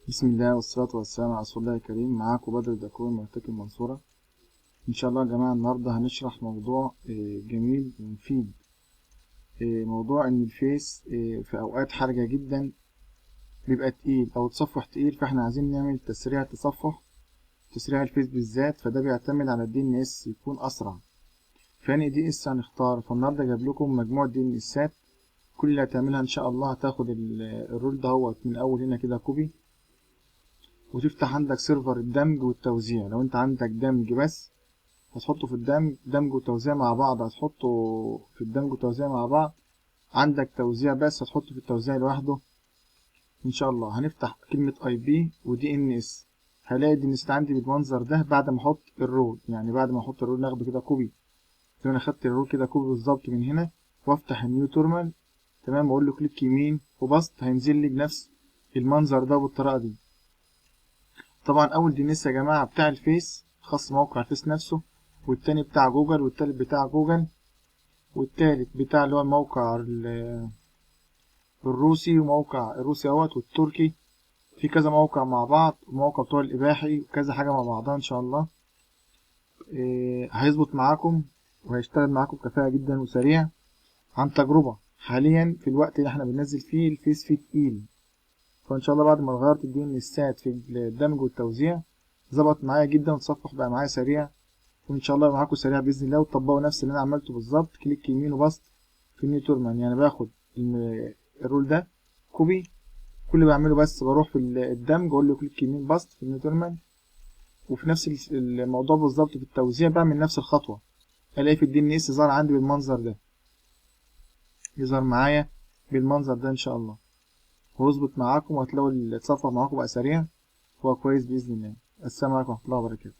بسم الله والصلاة والسلام على رسول الله الكريم. معاكم بدر الدكوين من منطقة المنصورة. إن شاء الله يا جماعة النهاردة هنشرح موضوع جميل ومفيد. موضوع إن الفيس في أوقات حرجة جدا بيبقى تقيل أو تصفح تقيل، فإحنا عايزين نعمل تسريع تصفح، تسريع الفيس بالذات، فده بيعتمد على DNS يكون أسرع. فأني DNS هنختار. فالنهاردة جايب لكم مجموعة DNSات. كل اللي هتعملها إن شاء الله هتاخد الرول دهوت من أول هنا كده كوبي، وتفتح عندك سيرفر الدمج والتوزيع. لو انت عندك دمج بس هتحطه في دمج وتوزيع مع بعض، هتحطه في الدمج والتوزيع مع بعض. عندك توزيع بس هتحطه في التوزيع لوحده. ان شاء الله هنفتح كلمة IP ودي ان اس. هلاقي دي ان اس عندي بالمنظر ده بعد ما احط الرول. يعني بعد ما احط الرول ناخده كده كوبي، زي ما انا خدت الرول كده كوبي بالظبط من هنا، وافتح النيو تورمال. تمام، واقول له كليك يمين وبسط، هينزل لي بنفس المنظر ده بالطريقة دي. طبعا اول DNS يا جماعه بتاع الفيس خاص موقع الفيس نفسه، والتاني بتاع جوجل، والتالت بتاع جوجل، والتالت بتاع اللي هو الموقع الروسي، وموقع الروسي اهوت، والتركي. في كذا موقع مع بعض، وموقع بتوع الاباحي، وكذا حاجه مع بعضها ان شاء الله. هيظبط معاكم وهيشتغل معاكم بكفاءه جدا وسريع عن تجربه. حاليا في الوقت اللي احنا بننزل فيه الفيس فيه تقيل، فان شاء الله بعد ما غيرت الDNSات في الدمج والتوزيع ظبط معايا جدا، وتصفح بقى معايا سريع. وان شاء الله معاكم سريع باذن الله، وتطبقوا نفس اللي انا عملته بالظبط. كليك يمين وبسط في النيو تورمان. يعني باخد الرول ده كوبي، كل اللي بعمله بس بروح في الدمج اقول له كليك يمين بسط في النيو تورمان، وفي نفس الموضوع بالظبط في التوزيع بعمل نفس الخطوه. الاقي في DNS ظهر عندي بالمنظر ده، يظهر معايا بالمنظر ده ان شاء الله، ويظبط معاكم، وهتلاقوا التصفح معاكم بقى سريع وكويس باذن الله. السلام عليكم ورحمه الله وبركاته.